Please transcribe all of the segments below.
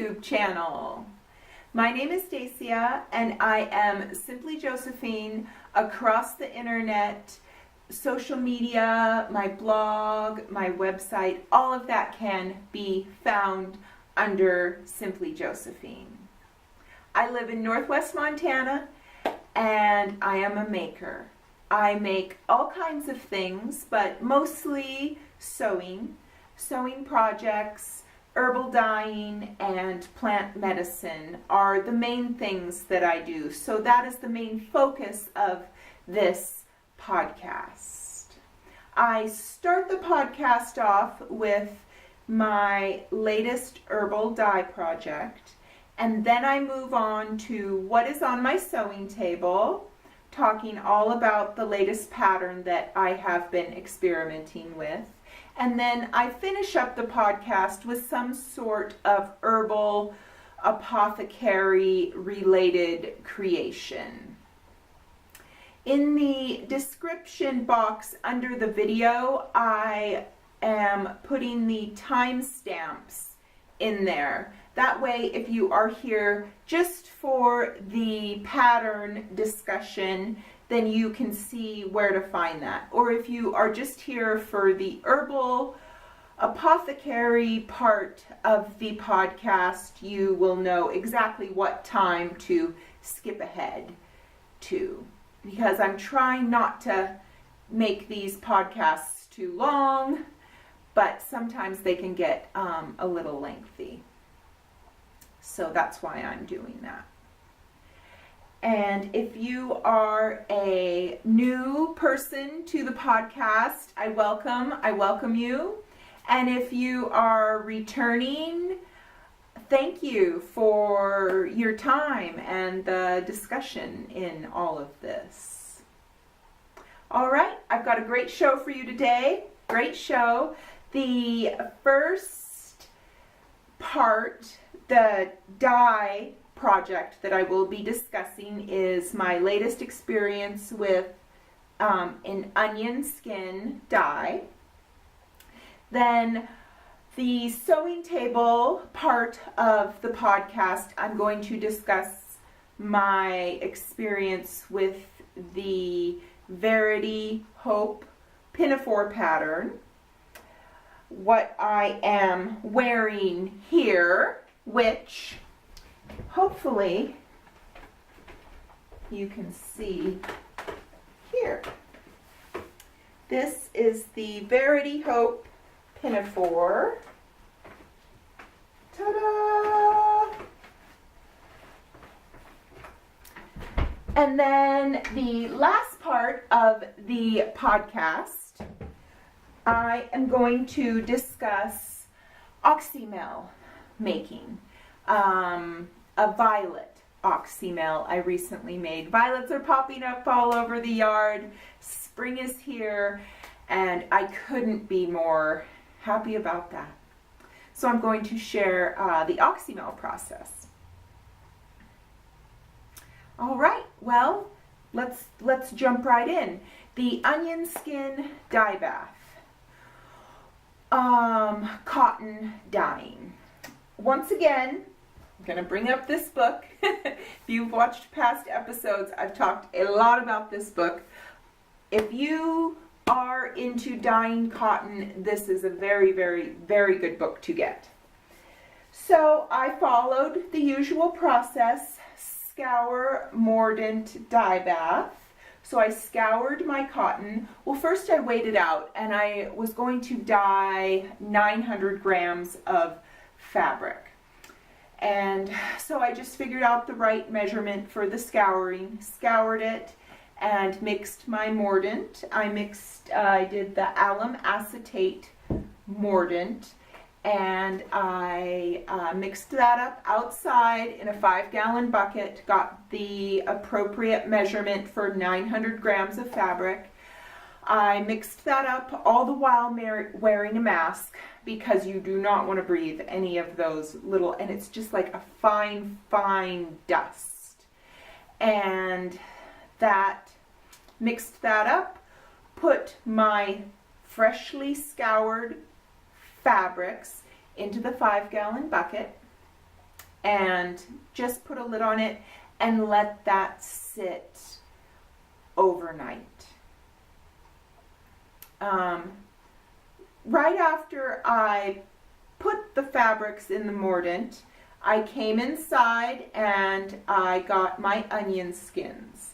YouTube channel. My name is Dacia and I am Simply Josephine across the internet, social media, my blog, my website, all of that can be found under Simply Josephine. I live in Northwest Montana and I am a maker. I make all kinds of things, but mostly sewing projects, herbal dyeing, and plant medicine are the main things that I do. So that is the main focus of this podcast. I start the podcast off with my latest herbal dye project, and then I move on to what is on my sewing table, talking all about the latest pattern that I have been experimenting with. And then I finish up the podcast with some sort of herbal apothecary related creation. In the description box under the video, I am putting the timestamps in there. That way, if you are here just for the pattern discussion, then you can see where to find that. Or if you are just here for the herbal apothecary part of the podcast, you will know exactly what time to skip ahead to. Because I'm trying not to make these podcasts too long, but sometimes they can get a little lengthy. So that's why I'm doing that. And if you are a new person to the podcast, I welcome you. And if you are returning, thank you for your time and the discussion in all of this. All right, I've got a great show for you today. Great show. The first part, the dye project that I will be discussing, is my latest experience with an onion skin dye. Then the sewing table part of the podcast, I'm going to discuss my experience with the Verity Hope pinafore pattern, what I am wearing here, which hopefully you can see here. This is the Verity Hope pinafore. Ta-da! And then the last part of the podcast, I am going to discuss oxymel making. A violet oxymel I recently made. Violets are popping up all over the yard. Spring is here, and I couldn't be more happy about that. So I'm going to share the oxymel process. All right, well, let's jump right in. The onion skin dye bath. Cotton dyeing. Once again, I'm going to bring up this book. If you've watched past episodes, I've talked a lot about this book. If you are into dyeing cotton, this is a very, very, very good book to get. So I followed the usual process, scour, mordant, dye bath. So I scoured my cotton. Well, first I weighed it out, and I was going to dye 900 grams of fabric. And so I just figured out the right measurement for the scouring, scoured it, and mixed my mordant. I did the alum acetate mordant, and I mixed that up outside in a 5-gallon bucket, got the appropriate measurement for 900 grams of fabric. I mixed that up all the while wearing a mask, because you do not want to breathe any of those little, and it's just like a fine, fine dust. And that, mixed that up, put my freshly scoured fabrics into the 5-gallon bucket, and just put a lid on it and let that sit overnight. Right after I put the fabrics in the mordant, I came inside and I got my onion skins.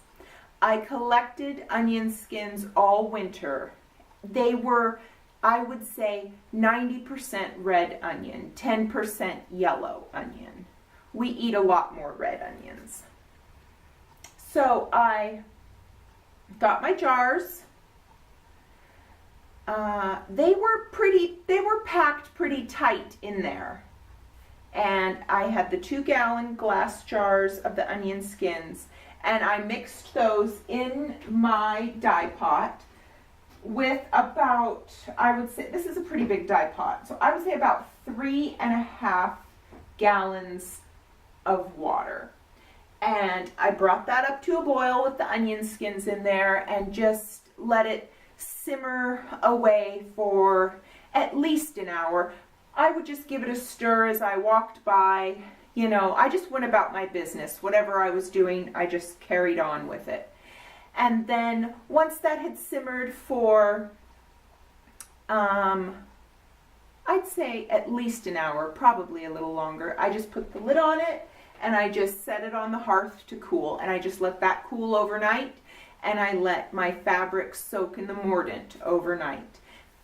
I collected onion skins all winter. They were, I would say, 90% red onion, 10% yellow onion. We eat a lot more red onions. So I got my jars. They were packed pretty tight in there. And I had the 2-gallon glass jars of the onion skins, and I mixed those in my dye pot with about, I would say, this is a pretty big dye pot, so I would say about 3.5 gallons of water. And I brought that up to a boil with the onion skins in there and just let it simmer away for at least an hour. I would just give it a stir as I walked by. You know, I just went about my business. Whatever I was doing, I just carried on with it. And then once that had simmered for, I'd say at least an hour, probably a little longer, I just put the lid on it and I just set it on the hearth to cool. And I just let that cool overnight, and I let my fabric soak in the mordant overnight.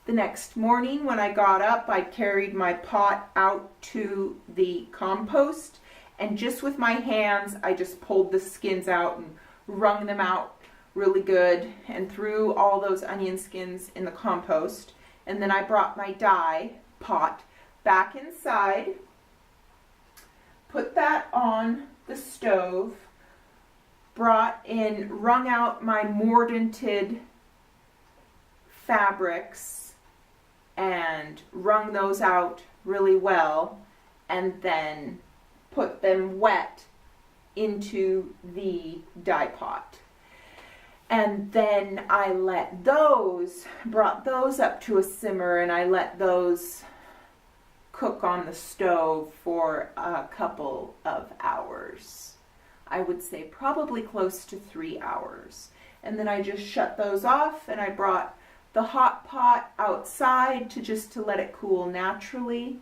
The next morning when I got up, I carried my pot out to the compost, and just with my hands, I just pulled the skins out and wrung them out really good and threw all those onion skins in the compost. And then I brought my dye pot back inside, put that on the stove, wrung out my mordanted fabrics and wrung those out really well, and then put them wet into the dye pot. And then I brought those up to a simmer, and I let those cook on the stove for a couple of hours. I would say probably close to 3 hours. And then I just shut those off, and I brought the hot pot outside to let it cool naturally.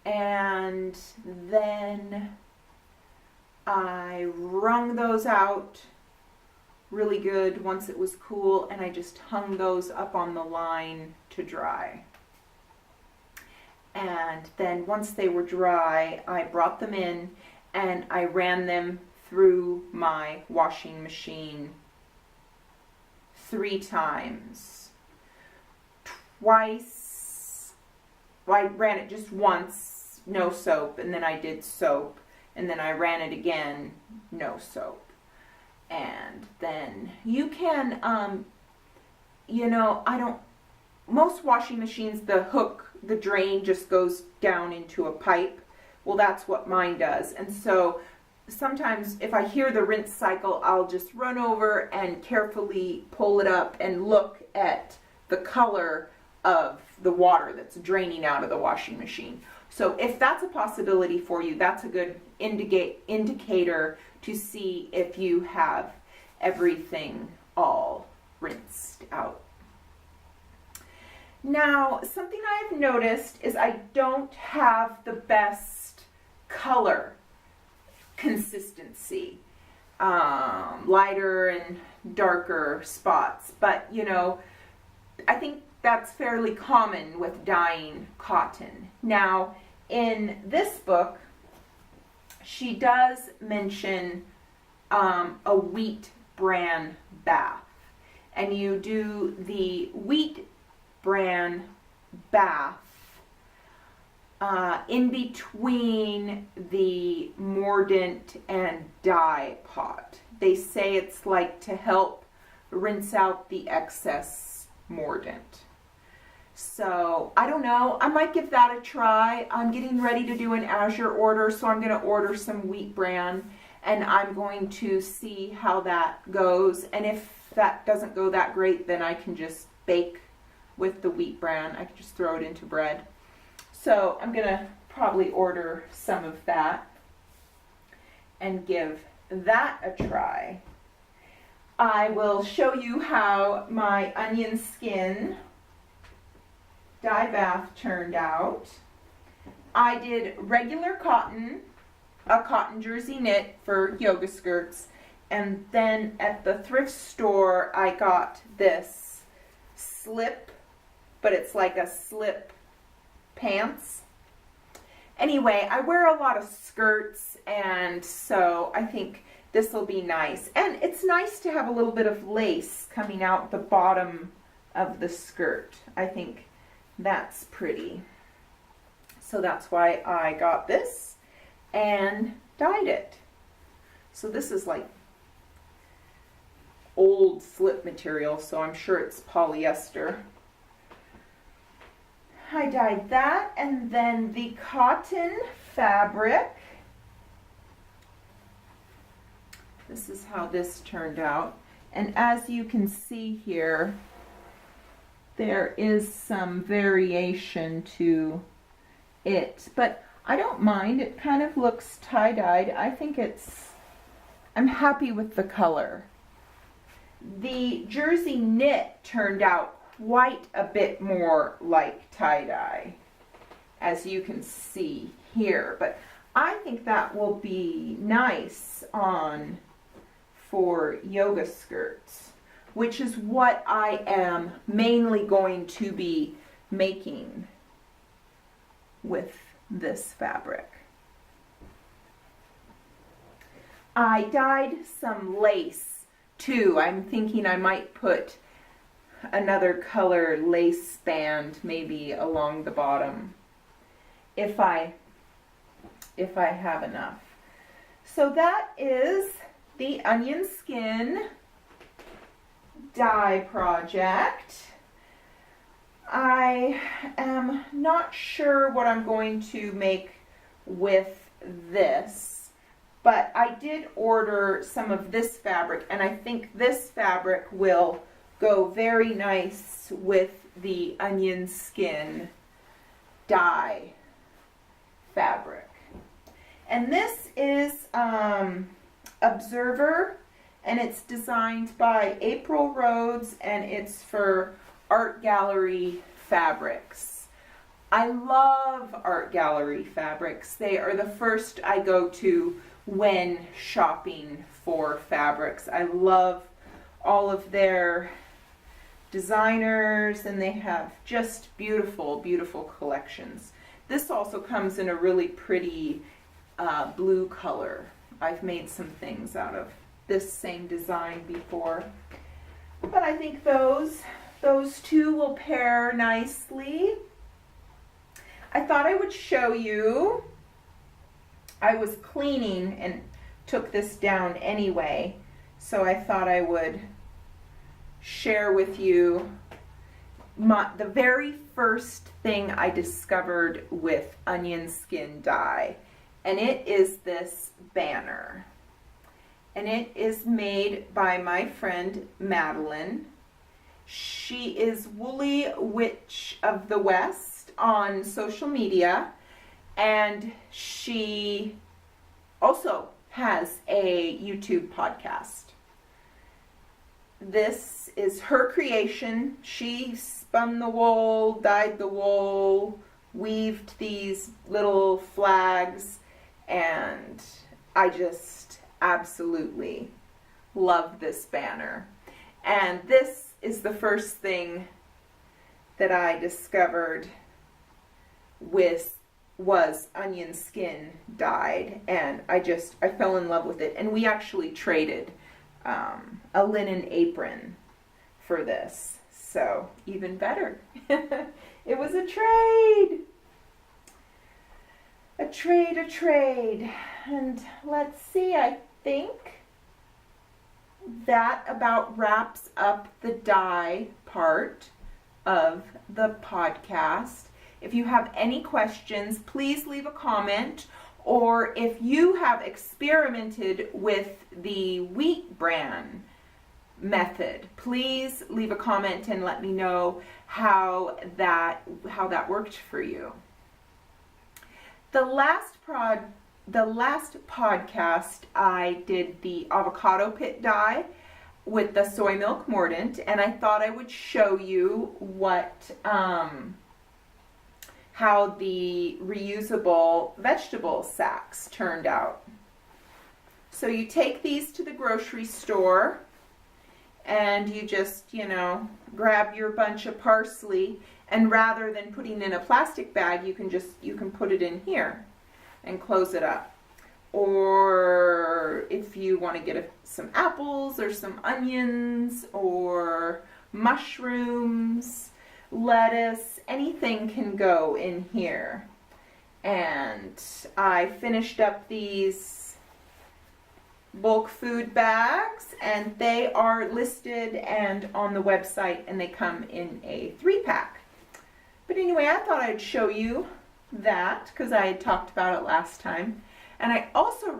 And then I wrung those out really good once it was cool, and I just hung those up on the line to dry. And then once they were dry, I brought them in and I ran them through my washing machine 3 times. Twice, well, I ran it just once, no soap, and then I did soap, and then I ran it again, no soap. And then you can, most washing machines, the drain just goes down into a pipe. Well, that's what mine does. And so sometimes if I hear the rinse cycle, I'll just run over and carefully pull it up and look at the color of the water that's draining out of the washing machine. So if that's a possibility for you, that's a good indicator to see if you have everything all rinsed out. Now, something I've noticed is I don't have the best color consistency, lighter and darker spots, but I think that's fairly common with dyeing cotton. Now, in this book, she does mention a wheat bran bath, and you do the wheat bran bath in between the mordant and dye pot. They say it's like to help rinse out the excess mordant. So I don't know, I might give that a try. I'm getting ready to do an Azure order, so I'm going to order some wheat bran, and I'm going to see how that goes. And if that doesn't go that great, then I can just bake with the wheat bran. I can just throw it into bread. So I'm going to probably order some of that and give that a try. I will show you how my onion skin dye bath turned out. I did regular cotton, a cotton jersey knit for yoga skirts, and then at the thrift store I got this slip, but it's like a slip pants. Anyway, I wear a lot of skirts, and so I think this will be nice. And it's nice to have a little bit of lace coming out the bottom of the skirt. I think that's pretty. So that's why I got this and dyed it. So this is like old slip material, so I'm sure it's polyester. I dyed that, and then the cotton fabric. This is how this turned out. And as you can see here, there is some variation to it, but I don't mind. It kind of looks tie-dyed. I think I'm happy with the color. The jersey knit turned out quite a bit more like tie-dye, as you can see here, but I think that will be nice on for yoga skirts, which is what I am mainly going to be making with this fabric. I dyed some lace too. I'm thinking I might put another color lace band maybe along the bottom if I have enough. So that is the onion skin dye project. I am not sure what I'm going to make with this, but I did order some of this fabric, and I think this fabric will go very nice with the onion skin dye fabric. And this is Observer, and it's designed by April Rhodes, and it's for art gallery fabrics. I love art gallery fabrics. They are the first I go to when shopping for fabrics. I love all of their designers, and they have just beautiful, beautiful collections. This also comes in a really pretty blue color. I've made some things out of this same design before, but I think those two will pair nicely. I thought I would show you. I was cleaning and took this down anyway, so I thought I would share with you the very first thing I discovered with onion skin dye, and it is this banner. And it is made by my friend Madeline. She is Woolly Witch of the West on social media, and she also has a YouTube podcast. This is her creation. She spun the wool, dyed the wool, weaved these little flags, and I just absolutely love this banner. And this is the first thing that I discovered was onion skin dyed, and I fell in love with it. And we actually traded a linen apron for this, so even better. It was a trade. A trade. And let's see, I think that about wraps up the dye part of the podcast. If you have any questions, please leave a comment, or if you have experimented with the wheat bran method, please leave a comment and let me know how that worked for you. The last podcast I did the avocado pit dye with the soy milk mordant, and I thought I would show you how the reusable vegetable sacks turned out. So you take these to the grocery store and you just, grab your bunch of parsley, and rather than putting in a plastic bag, you can put it in here and close it up. Or if you want to get some apples or some onions or mushrooms, lettuce, anything can go in here. And I finished up these bulk food bags, and they are listed and on the website, and they come in a 3-pack. But anyway, I thought I'd show you that because I had talked about it last time. And I also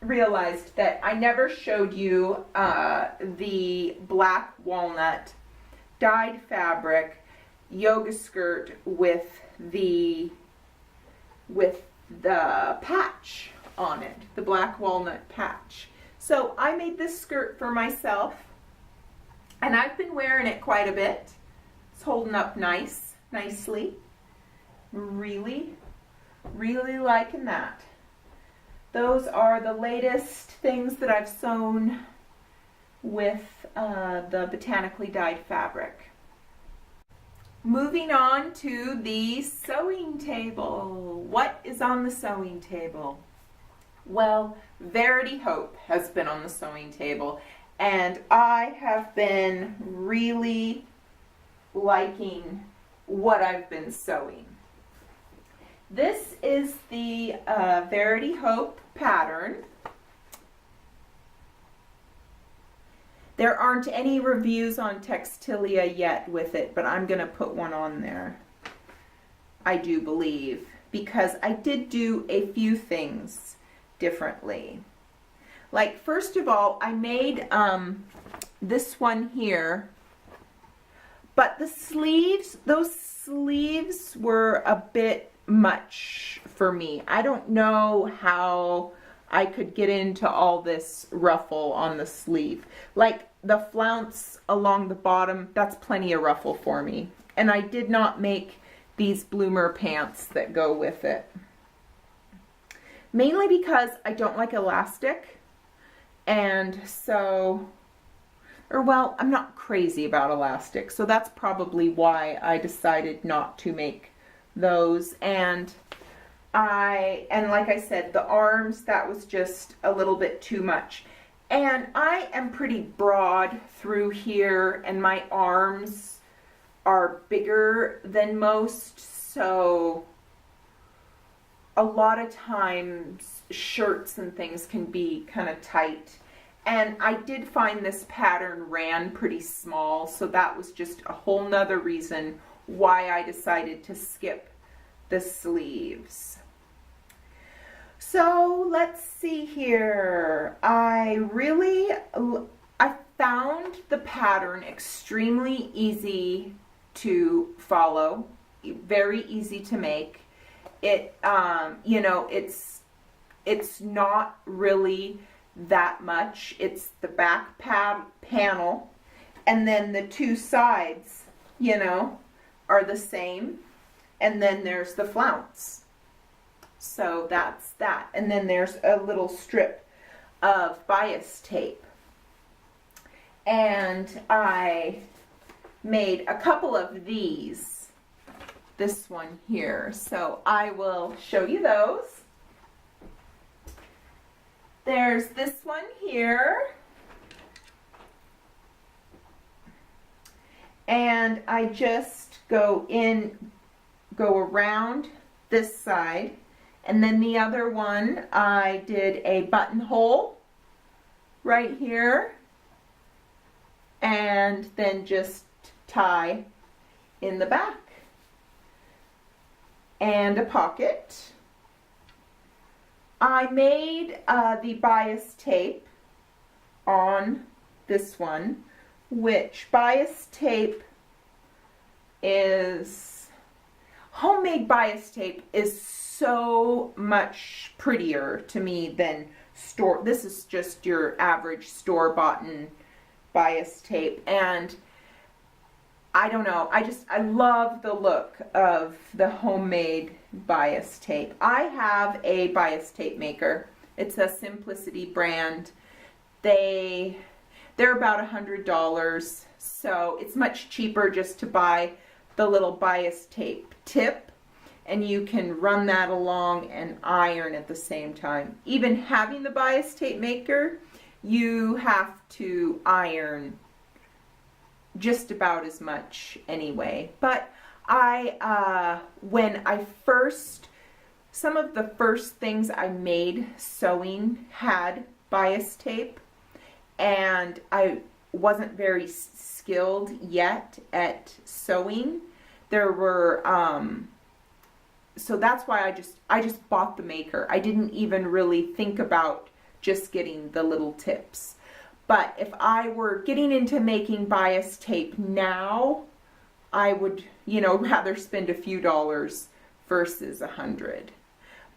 realized that I never showed you the black walnut dyed fabric yoga skirt with the patch on it, the black walnut patch. So I made this skirt for myself, and I've been wearing it quite a bit. It's holding up nicely. Really liking that. Those are the latest things that I've sewn with the botanically dyed fabric. Moving on to the sewing table. What is on the sewing table? Well, Verity Hope has been on the sewing table, and I have been really liking what I've been sewing. This is the Verity Hope pattern. There aren't any reviews on Textilia yet with it, but I'm going to put one on there, I do believe, because I did do a few things differently. Like, first of all, I made this one here, but the sleeves, those sleeves were a bit much for me. I don't know how I could get into all this ruffle on the sleeve. Like the flounce along the bottom, that's plenty of ruffle for me. And I did not make these bloomer pants that go with it. Mainly because I don't like elastic. And so, I'm not crazy about elastic. So that's probably why I decided not to make those. And like I said, the arms, that was just a little bit too much. And I am pretty broad through here, and my arms are bigger than most, so a lot of times shirts and things can be kind of tight. And I did find this pattern ran pretty small, so that was just a whole nother reason why I decided to skip the sleeves. So let's see here. I found the pattern extremely easy to follow, very easy to make. It, it's not really that much. It's the back panel, and then the two sides, are the same. And then there's the flounce. So that's that. And then there's a little strip of bias tape. And I made a couple of these. This one here. So I will show you those. There's this one here. And I just go around this side, and then the other one I did a buttonhole right here, and then just tie in the back, and a pocket. I made the bias tape on this one, which bias tape is homemade bias tape is so much prettier to me than store. This is just your average store-bought bias tape, and I don't know, I love the look of the homemade bias tape. I have a bias tape maker. It's a Simplicity brand. They're about $100, so it's much cheaper just to buy the little bias tape tip, and you can run that along and iron at the same time. Even having the bias tape maker, you have to iron just about as much anyway. But some of the first things I made sewing had bias tape, and I wasn't very skilled yet at sewing. There were, so that's why I just bought the maker. I didn't even really think about just getting the little tips. But if I were getting into making bias tape now, I would, rather spend a few dollars versus $100.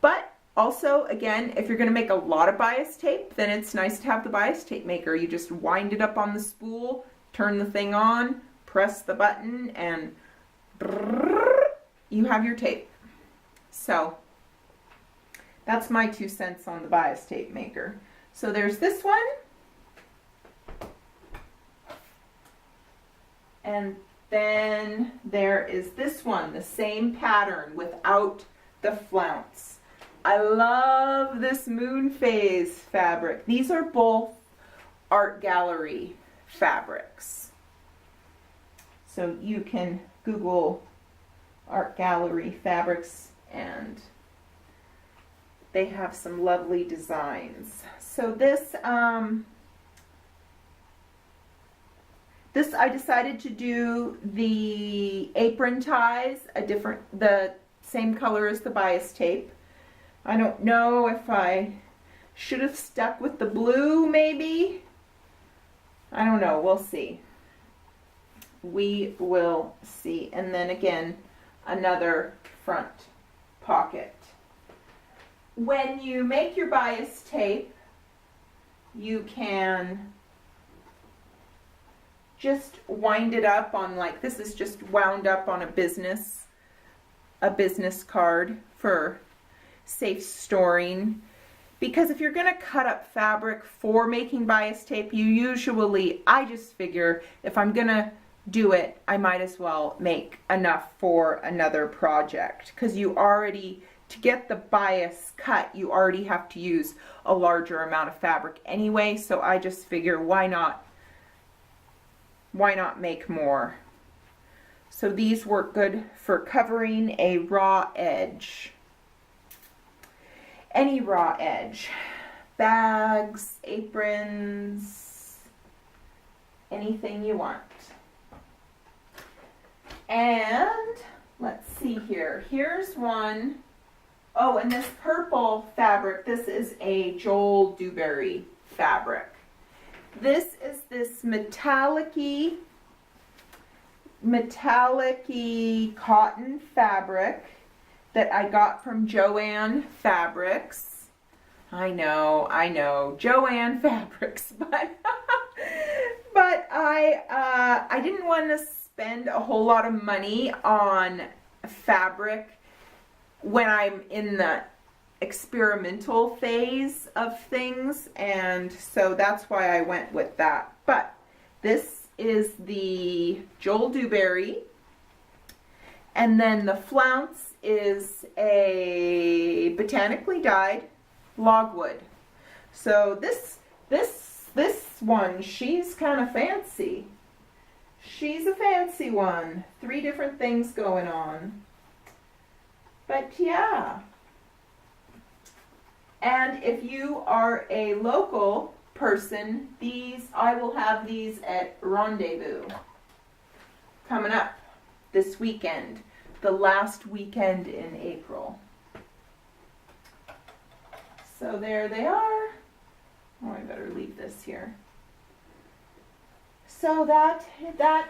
But also, again, if you're going to make a lot of bias tape, then it's nice to have the bias tape maker. You just wind it up on the spool, turn the thing on, press the button, and you have your tape. So that's my 2 cents on the bias tape maker. So there's this one. And then there is this one, the same pattern without the flounce. I love this moon phase fabric. These are both art gallery fabrics. So you can Google art gallery fabrics and they have some lovely designs. So this I decided to do the apron ties, the same color as the bias tape. I don't know if I should have stuck with the blue, maybe. I don't know, we'll see. We will see. And then again, another front pocket. When you make your bias tape, you can just wind it up on, like, this is just wound up on a business card for safe storing. Because if you're gonna cut up fabric for making bias tape, I just figure if I'm gonna do it, I might as well make enough for another project. Because to get the bias cut, you already have to use a larger amount of fabric anyway, so I just figure why not make more? So these work good for covering a raw edge. Any raw edge. Bags, aprons, anything you want. And let's see here. Here's one. Oh, and this purple fabric, this is a Joel Dewberry fabric. This is this metallic-y cotton fabric that I got from Joann Fabrics. I know, Joann Fabrics, but I didn't want to spend a whole lot of money on fabric when I'm in the experimental phase of things, and so that's why I went with that. But this is the Joel Dewberry, and then the flounce is a botanically dyed logwood. So this one, she's kind of fancy. She's a fancy one. 3 different things going on. But yeah. And if you are a local person, I will have these at Rendezvous coming up this weekend, the last weekend in April. So there they are. Oh, I better leave this here. So that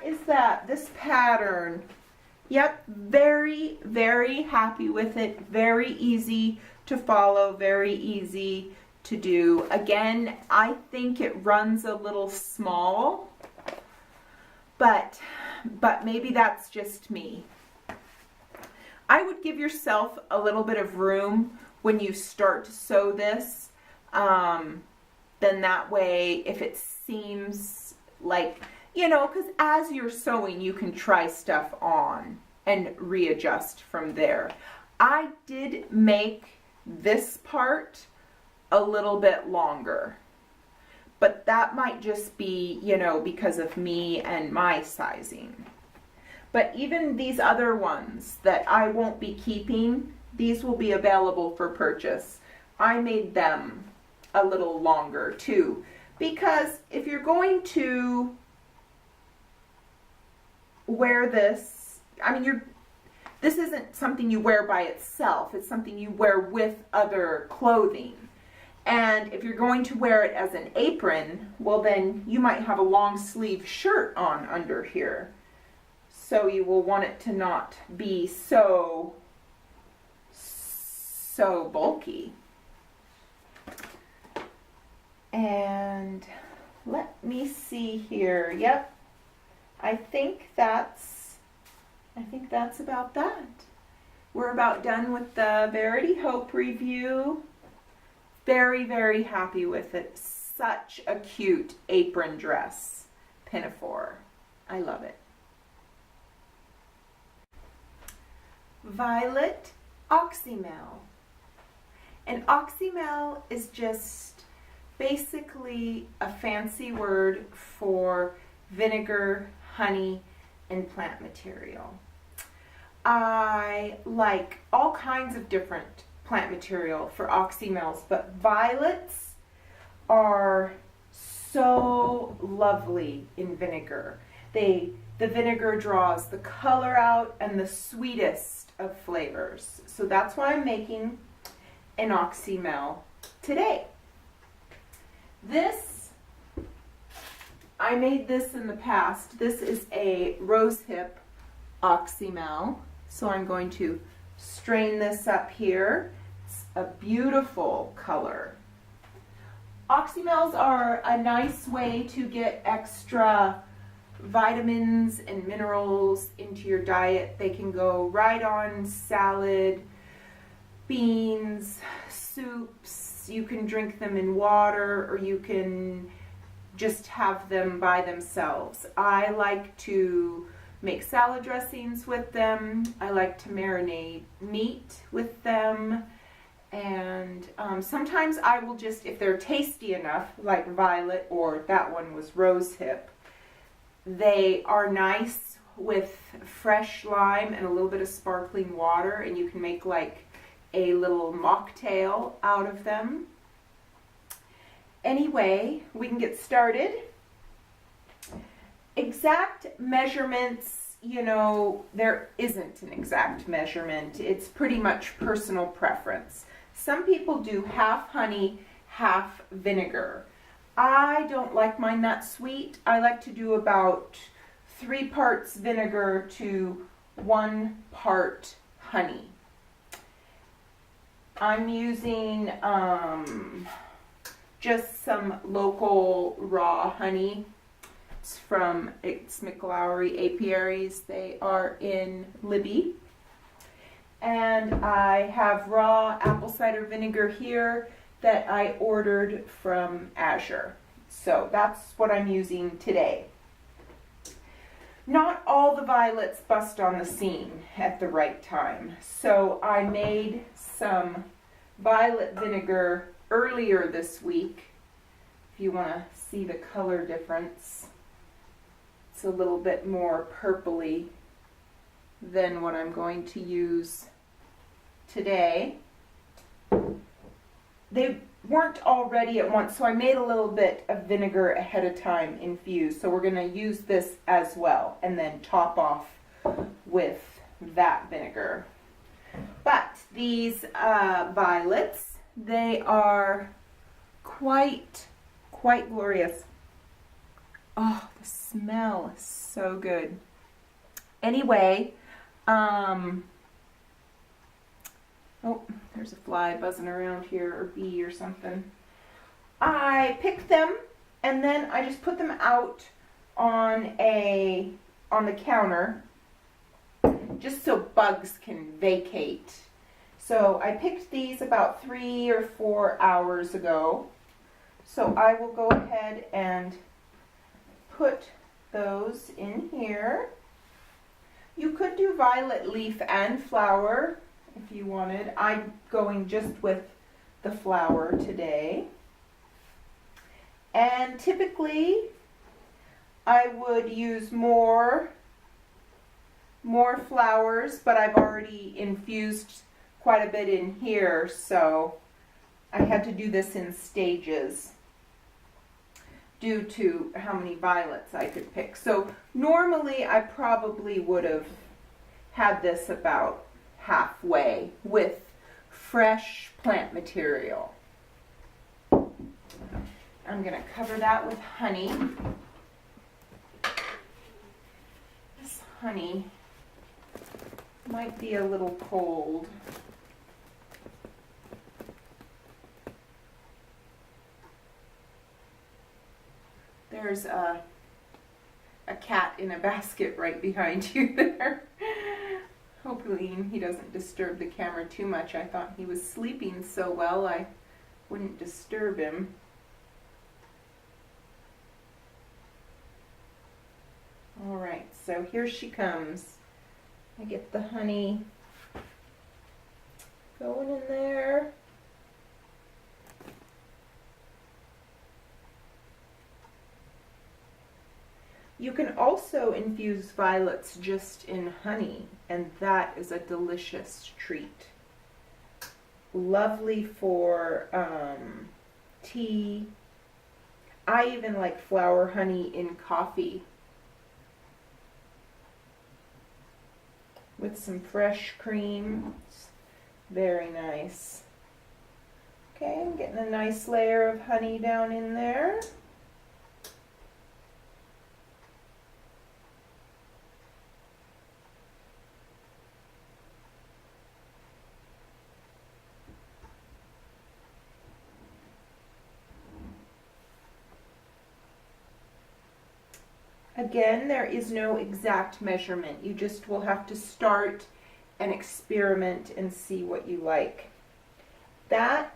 is that. This pattern Yep, very, very happy with it. Very easy to follow, very easy to do. Again, I think it runs a little small, but maybe that's just me. I would give yourself a little bit of room when you start to sew this. Then that way, if it seems like, you know, because as you're sewing, you can try stuff on and readjust from there. I did make this part a little bit longer, but that might just be, you know, because of me and my sizing. But even these other ones that I won't be keeping, these will be available for purchase. I made them a little longer too, because if you're going to wear this, I mean, this isn't something you wear by itself. It's something you wear with other clothing. And if you're going to wear it as an apron, well then you might have a long sleeve shirt on under here. So you will want it to not be so bulky. And let me see here. Yep. I think that's about that. We're about done with the Verity Hope review. Very, very happy with it. Such a cute apron dress pinafore. I love it. Violet oxymel. And oxymel is just basically a fancy word for vinegar, honey, and plant material. I like all kinds of different plant material for oxymels, but violets are so lovely in vinegar. The vinegar draws the color out and the sweetest of flavors. So that's why I'm making an oxymel today. I made this in the past. This is a rosehip oxymel. So I'm going to strain this up here. It's a beautiful color. Oxymels are a nice way to get extra vitamins and minerals into your diet. They can go right on salad, beans, soups. You can drink them in water, or you can just have them by themselves. I like to make salad dressings with them. I like to marinate meat with them. And sometimes I will just, if they're tasty enough, like violet, or that one was rosehip, they are nice with fresh lime and a little bit of sparkling water, and you can make like a little mocktail out of them. Anyway, we can get started. Exact measurements, you know, there isn't an exact measurement. It's pretty much personal preference. Some people do half honey, half vinegar. I don't like mine that sweet. I like to do about 3 parts vinegar to 1 part honey. I'm using just some local raw honey. It's from McLowry Apiaries. They are in Libby. And I have raw apple cider vinegar here that I ordered from Azure. So that's what I'm using today. Not all the violets bust on the scene at the right time. So I made some violet vinegar earlier this week. If you want to see the color difference, it's a little bit more purpley than what I'm going to use today. They weren't all ready at once, so I made a little bit of vinegar ahead of time infused. So we're going to use this as well and then top off with that vinegar. But these violets, they are quite glorious. Oh, the smell is so good. Anyway, Oh, there's a fly buzzing around here, or bee or something. I picked them and then I just put them out on the counter just so bugs can vacate. So I picked these about 3 or 4 hours ago. So I will go ahead and put those in here. You could do violet leaf and flower if you wanted. I'm going just with the flower today. And typically I would use more flowers, but I've already infused quite a bit in here, so I had to do this in stages due to how many violets I could pick. So normally I probably would have had this about halfway with fresh plant material. I'm going to cover that with honey. This honey might be a little cold. There's a cat in a basket right behind you there. Hopefully he doesn't disturb the camera too much. I thought he was sleeping so well I wouldn't disturb him. Alright, so here she comes. I get the honey going in there. You can also infuse violets just in honey, and that is a delicious treat. Lovely for tea. I even like flower honey in coffee with some fresh cream. It's very nice. Okay, I'm getting a nice layer of honey down in there. Again, there is no exact measurement. You just will have to start and experiment and see what you like. That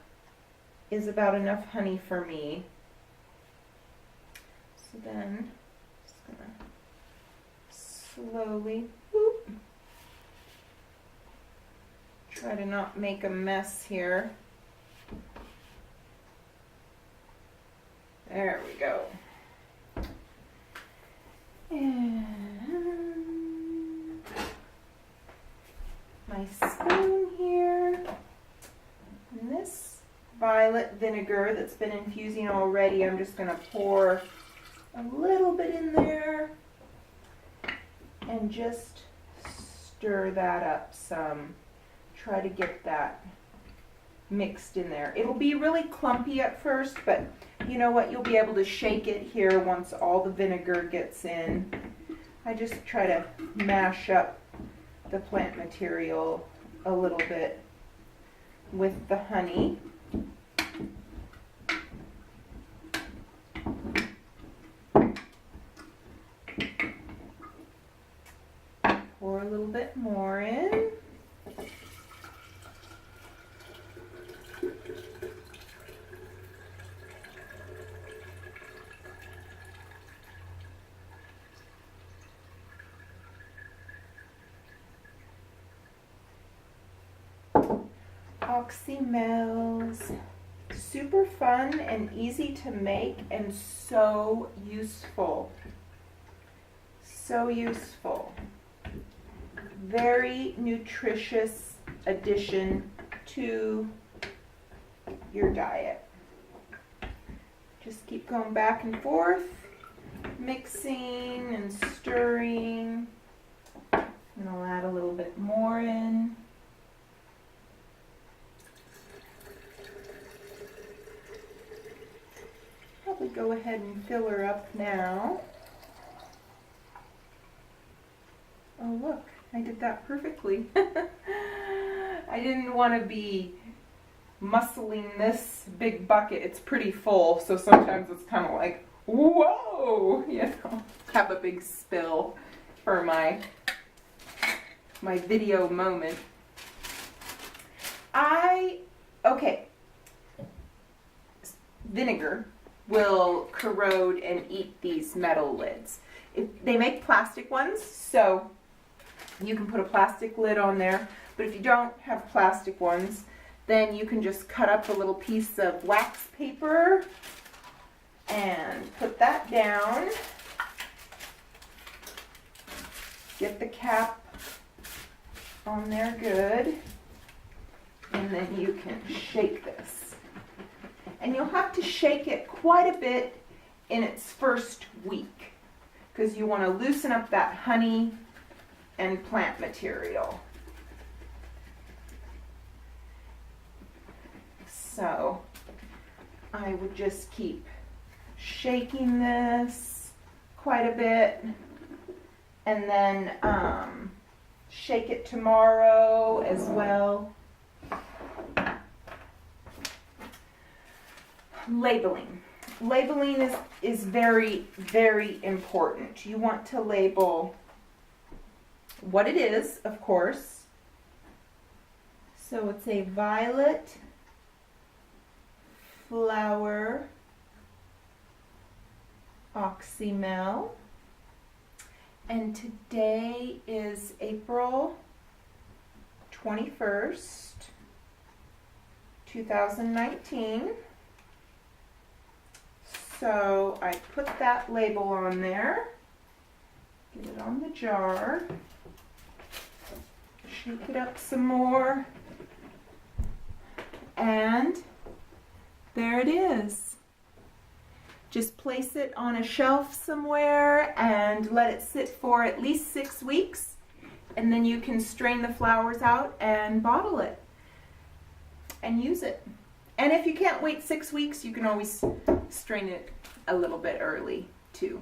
is about enough honey for me. So then, just gonna slowly, whoop, try to not make a mess here. There we go. And my spoon here. And this violet vinegar that's been infusing already, I'm just going to pour a little bit in there and just stir that up some. Try to get that mixed in there. It'll be really clumpy at first, but you know what? You'll be able to shake it here once all the vinegar gets in. I just try to mash up the plant material a little bit with the honey. Pour a little bit more in. Oxymels, super fun and easy to make and so useful. So useful. Very nutritious addition to your diet. Just keep going back and forth, mixing and stirring. And I'll add a little bit more in. Probably go ahead and fill her up now. Oh look, I did that perfectly. I didn't want to be muscling this big bucket. It's pretty full, so sometimes it's kind of like, whoa, you know, have a big spill for my video moment. Okay, vinegar will corrode and eat these metal lids. They make plastic ones, so you can put a plastic lid on there, but if you don't have plastic ones, then you can just cut up a little piece of wax paper and put that down. Get the cap on there good, and then you can shake this. And you'll have to shake it quite a bit in its first week because you want to loosen up that honey and plant material. So I would just keep shaking this quite a bit, and then shake it tomorrow as well. Labeling. Labeling is very, very important. You want to label what it is, of course. So it's a violet flower oxymel. And today is April 21st, 2019. So I put that label on there, get it on the jar, shake it up some more, and there it is. Just place it on a shelf somewhere and let it sit for at least 6 weeks, and then you can strain the flowers out and bottle it and use it. And if you can't wait 6 weeks, you can always strain it a little bit early too.